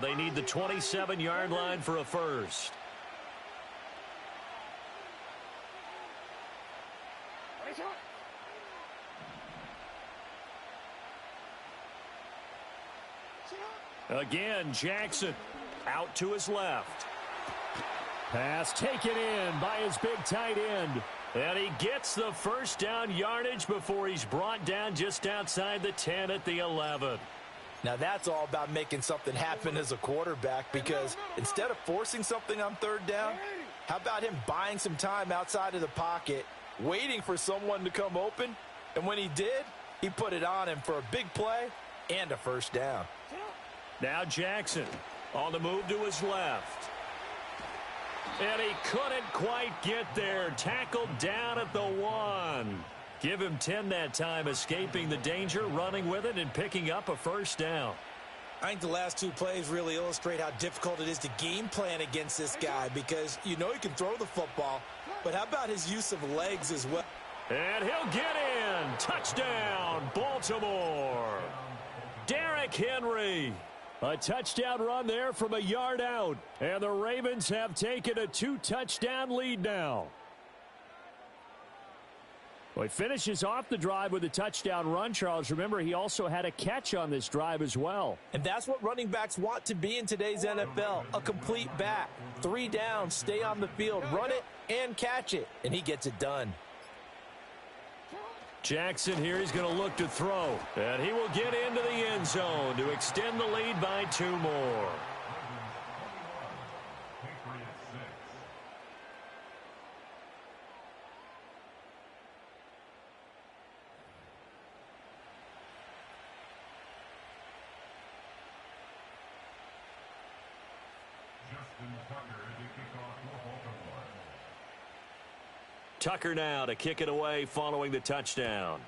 They need the 27-yard line for a first. Again, Jackson out to his left. Pass taken in by his big tight end. And he gets the first down yardage before he's brought down just outside the 10 at the 11. Now that's all about making something happen as a quarterback, because instead of forcing something on third down, how about him buying some time outside of the pocket, waiting for someone to come open, and when he did, he put it on him for a big play and a first down. Now Jackson on the move to his left. And he couldn't quite get there. Tackled down at the 1. Give him 10 that time, escaping the danger, running with it, and picking up a first down. I think the last two plays really illustrate how difficult it is to game plan against this guy, because you know he can throw the football, but how about his use of legs as well? And he'll get in. Touchdown, Baltimore. Derrick Henry. A touchdown run there from a yard out. And the Ravens have taken a 2-touchdown lead now. Well, he finishes off the drive with a touchdown run, Charles. Remember, he also had a catch on this drive as well. And that's what running backs want to be in today's NFL, a complete back. 3 downs, stay on the field, run it, and catch it. And he gets it done. Jackson here, he's going to look to throw. And he will get into the end zone to extend the lead by 2 more. Tucker now to kick it away following the touchdown.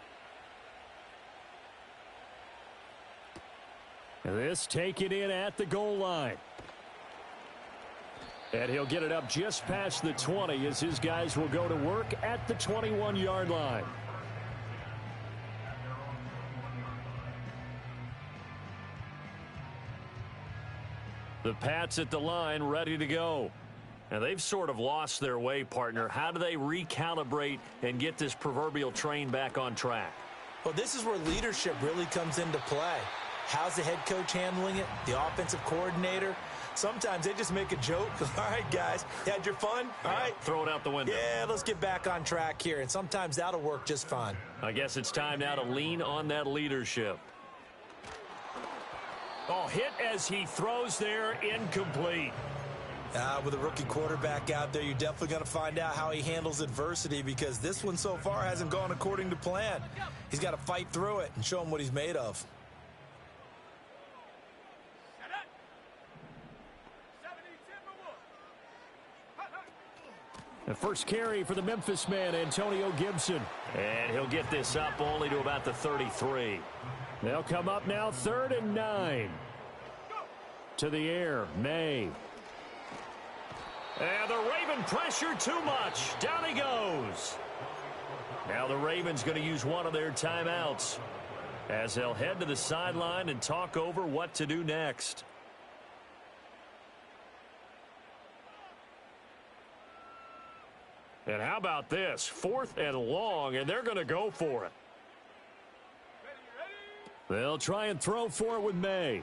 And this taken in at the goal line. And he'll get it up just past the 20 as his guys will go to work at the 21-yard line. The Pats at the line, ready to go. Now, they've sort of lost their way, partner. How do they recalibrate and get this proverbial train back on track? Well, this is where leadership really comes into play. How's the head coach handling it? The offensive coordinator? Sometimes they just make a joke. All right, guys, you had your fun? All right. Throw it out the window. Yeah, let's get back on track here. And sometimes that'll work just fine. I guess it's time now to lean on that leadership. Oh, hit as he throws there, incomplete. With a rookie quarterback out there, you're definitely going to find out how he handles adversity, because this one so far hasn't gone according to plan. He's got to fight through it and show him what he's made of. The first carry for the Memphis man, Antonio Gibson. And he'll get this up only to about the 33. They'll come up now 3rd and 9. To the air, May. And the Raven pressure too much. Down he goes. Now the Ravens going to use one of their timeouts as they'll head to the sideline and talk over what to do next. And how about this? 4th and long, and they're going to go for it. They'll try and throw for it with May.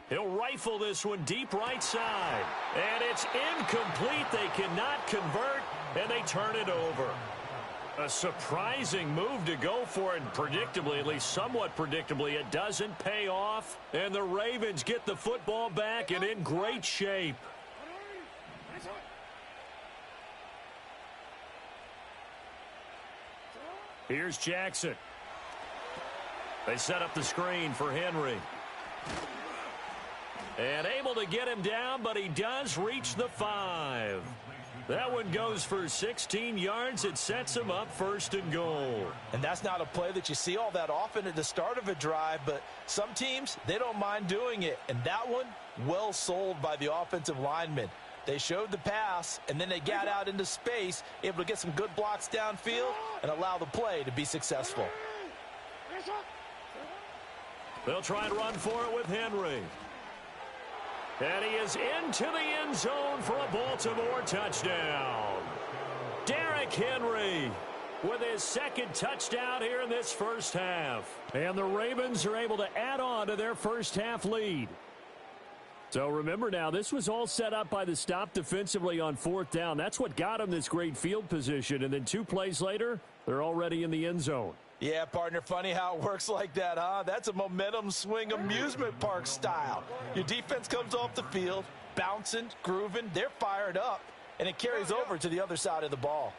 He'll rifle this one deep right side. And it's incomplete. They cannot convert, and they turn it over. A surprising move to go for it, and predictably, at least somewhat predictably, it doesn't pay off. And the Ravens get the football back and in great shape. Here's Jackson. They set up the screen for Henry. And able to get him down, but he does reach the 5. That one goes for 16 yards. It sets him up 1st and goal. And that's not a play that you see all that often at the start of a drive, but some teams, they don't mind doing it. And that one, well sold by the offensive lineman. They showed the pass, and then they got out into space, able to get some good blocks downfield and allow the play to be successful. They'll try and run for it with Henry. And he is into the end zone for a Baltimore touchdown. Derrick Henry with his second touchdown here in this first half. And the Ravens are able to add on to their first half lead. So remember now, this was all set up by the stop defensively on fourth down. That's what got them this great field position. And then 2 plays later, they're already in the end zone. Yeah, partner, funny how it works like that, huh? That's a momentum swing amusement park style. Your defense comes off the field, bouncing, grooving, they're fired up, and it carries over to the other side of the ball.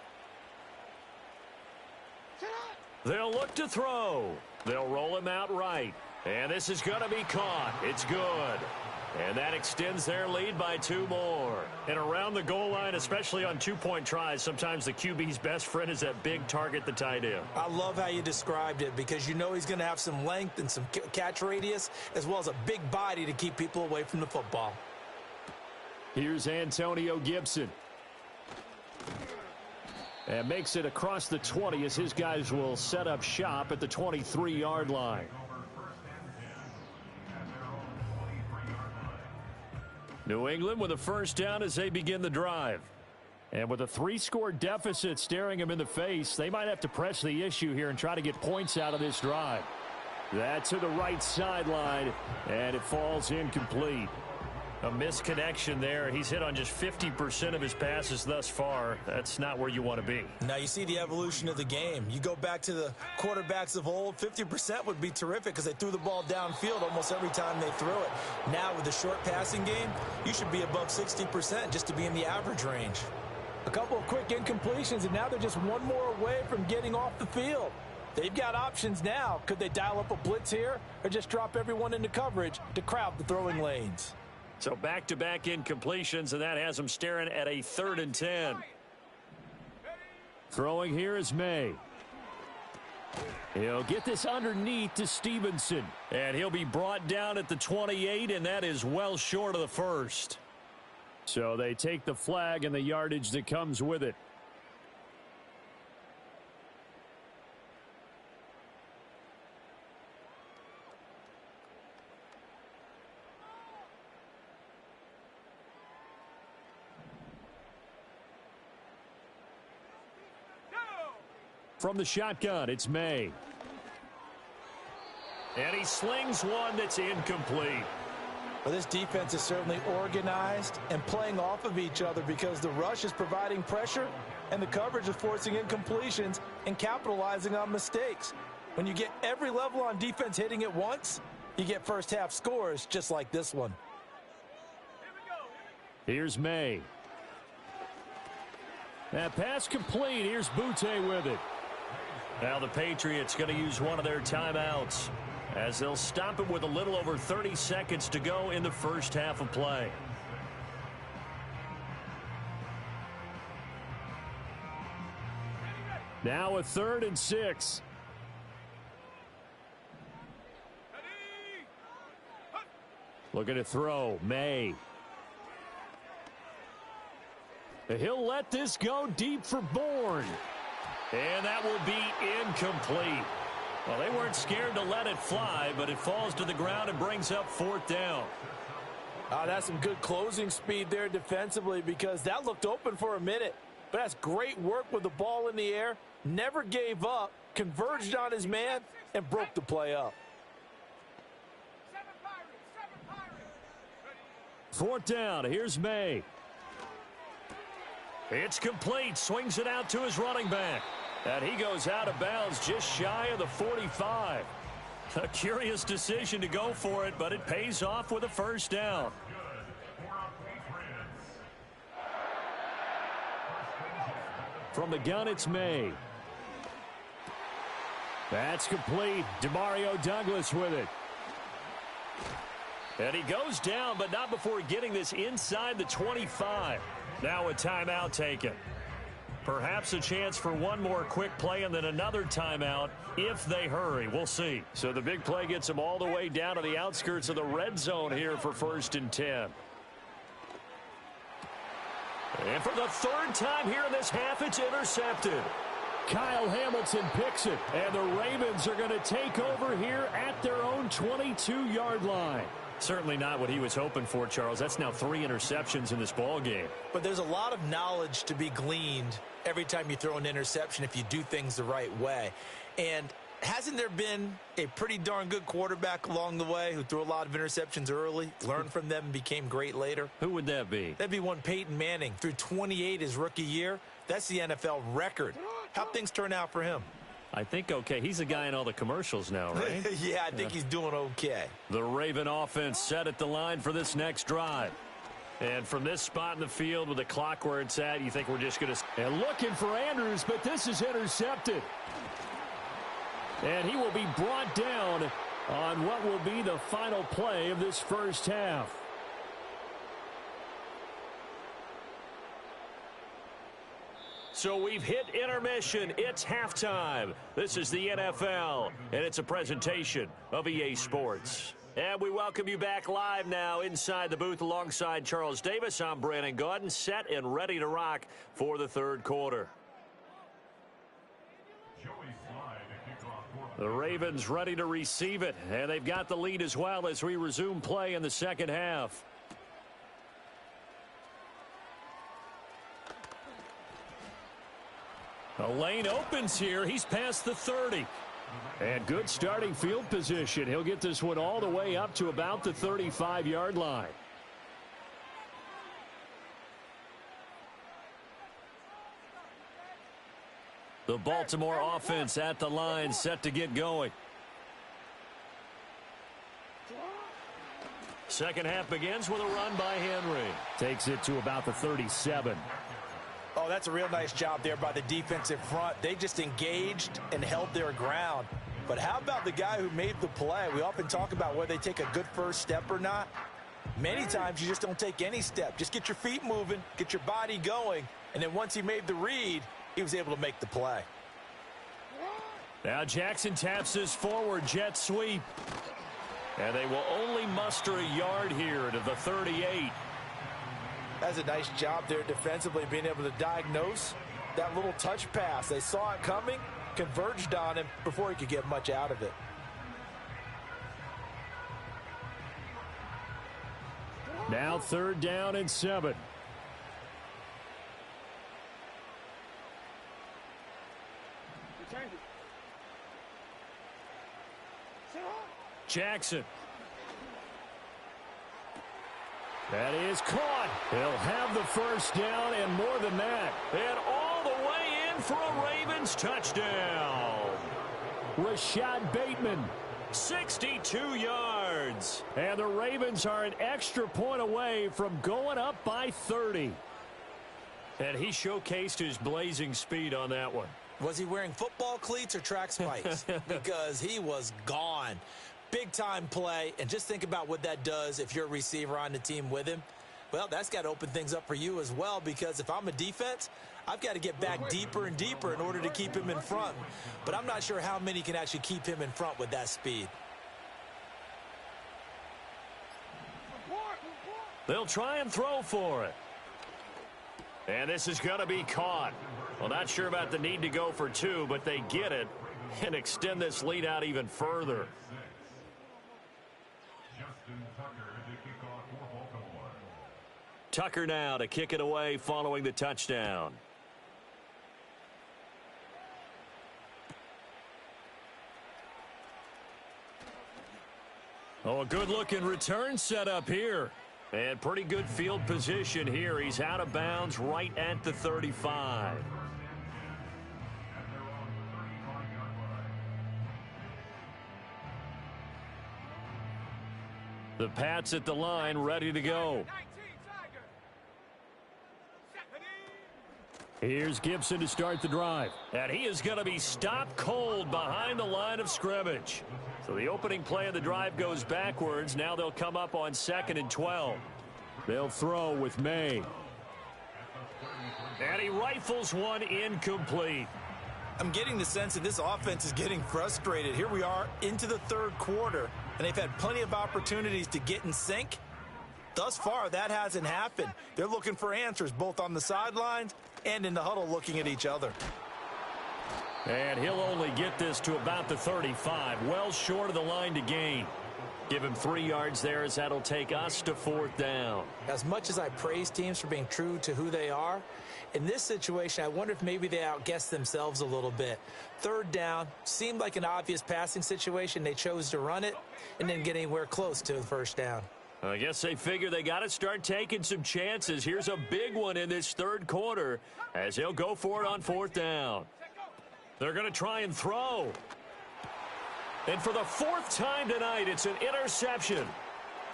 They'll look to throw. They'll roll him out right. And this is going to be caught. It's good. And that extends their lead by 2 more. And around the goal line, especially on 2-point tries, sometimes the QB's best friend is that big target, the tight end. I love how you described it because you know he's going to have some length and some catch radius as well as a big body to keep people away from the football. Here's Antonio Gibson. And makes it across the 20 as his guys will set up shop at the 23-yard line. New England with a first down as they begin the drive. And with a 3-score deficit staring them in the face, they might have to press the issue here and try to get points out of this drive. That to the right sideline, and it falls incomplete. A misconnection there. He's hit on just 50% of his passes thus far. That's not where you want to be. Now you see the evolution of the game. You go back to the quarterbacks of old, 50% would be terrific because they threw the ball downfield almost every time they threw it. Now with the short passing game, you should be above 60% just to be in the average range. A couple of quick incompletions, and now they're just one more away from getting off the field. They've got options now. Could they dial up a blitz here or just drop everyone into coverage to crowd the throwing lanes? So back-to-back incompletions, and that has them staring at a 3rd and 10. Throwing here is May. He'll get this underneath to Stevenson. And he'll be brought down at the 28, and that is well short of the first. So they take the flag and the yardage that comes with it. From the shotgun, it's May. And he slings one that's incomplete. Well, this defense is certainly organized and playing off of each other because the rush is providing pressure and the coverage is forcing incompletions and capitalizing on mistakes. When you get every level on defense hitting at once, you get first half scores just like this one. Here's May. That pass complete. Here's Butte with it. Now the Patriots going to use one of their timeouts as they'll stop it with a little over 30 seconds to go in the first half of play. Now a 3rd and 6. Looking to throw. May. He'll let this go deep for Bourne. And that will be incomplete. Well, they weren't scared to let it fly, but it falls to the ground and brings up 4th down. That's some good closing speed there defensively because that looked open for a minute. But that's great work with the ball in the air. Never gave up, converged on his man, and broke the play up. 4th down. Here's May. It's complete. Swings it out to his running back. And he goes out of bounds just shy of the 45. A curious decision to go for it, but it pays off with a first down. From the gun, it's May. That's complete. Demario Douglas with it. And he goes down, but not before getting this inside the 25. Now a timeout taken. Perhaps a chance for one more quick play and then another timeout if they hurry. We'll see. So the big play gets them all the way down to the outskirts of the red zone here for 1st and 10. And for the 3rd time here in this half, it's intercepted. Kyle Hamilton picks it, and the Ravens are going to take over here at their own 22-yard line. Certainly not what he was hoping for, Charles. That's now 3 interceptions in this ball game. But there's a lot of knowledge to be gleaned every time you throw an interception if you do things the right way. And hasn't there been a pretty darn good quarterback along the way who threw a lot of interceptions early, learned from them, and became great later? Who would that be? That'd be one Peyton Manning. Threw 28 his rookie year. That's the NFL record. How'd things turn out for him? I think okay. He's a guy in all the commercials now, right? Yeah, I think he's doing okay. The Raven offense set at the line for this next drive. And from this spot in the field with the clock where it's at, you think we're just going to... And looking for Andrews, but this is intercepted. And he will be brought down on what will be the final play of this first half. So we've hit intermission. It's halftime. This is the NFL, and it's a presentation of EA Sports. And we welcome you back live now inside the booth alongside Charles Davis. I'm Brandon Gaudin, set and ready to rock for the third quarter. The Ravens ready to receive it, and they've got the lead as well as we resume play in the second half. The lane opens here. He's past the 30. And good starting field position. He'll get this one all the way up to about the 35-yard line. The Baltimore offense at the line, set to get going. Second half begins with a run by Henry. Takes it to about the 37. Oh, that's a real nice job there by the defensive front. They just engaged and held their ground. But how about the guy who made the play? We often talk about whether they take a good first step or not. Many times you just don't take any step. Just get your feet moving, get your body going, and then once he made the read, he was able to make the play. Now Jackson taps this forward jet sweep. And they will only muster a yard here to the 38. That's a nice job there defensively, being able to diagnose that little touch pass. They saw it coming, converged on him before he could get much out of it. Now 3rd down and 7. Jackson. That is caught. He'll have the first down and more than that. And all the way in for a Ravens touchdown. Rashad Bateman, 62 yards. And the Ravens are an extra point away from going up by 30. And he showcased his blazing speed on that one. Was he wearing football cleats or track spikes? Because he was gone. Big-time play, and just think about what that does if you're a receiver on the team with him. Well, that's got to open things up for you as well, because if I'm a defense, I've got to get back deeper and deeper in order to keep him in front. But I'm not sure how many can actually keep him in front with that speed. They'll try and throw for it. And this is going to be caught. Well, not sure about the need to go for 2, but they get it and extend this lead out even further. Tucker now to kick it away following the touchdown. Oh, a good-looking return set up here. And pretty good field position here. He's out of bounds right at the 35. The Pats at the line, ready to go. Here's Gibson to start the drive. And he is going to be stopped cold behind the line of scrimmage. So the opening play of the drive goes backwards. Now they'll come up on 2nd and 12. They'll throw with May. And he rifles one incomplete. I'm getting the sense that this offense is getting frustrated. Here we are into the 3rd quarter, and they've had plenty of opportunities to get in sync. Thus far, that hasn't happened. They're looking for answers both on the sidelines and in the huddle looking at each other. And he'll only get this to about the 35, well short of the line to gain. Give him 3 yards there as that'll take us to 4th down. As much as I praise teams for being true to who they are, in this situation, I wonder if maybe they outguessed themselves a little bit. 3rd down seemed like an obvious passing situation. They chose to run it and didn't get anywhere close to the 1st down. I guess they figure they got to start taking some chances. Here's a big one in this 3rd quarter as he'll go for it on 4th down. They're going to try and throw. And for the 4th time tonight, it's an interception.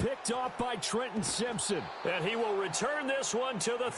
Picked off by Trenton Simpson. And he will return this one to the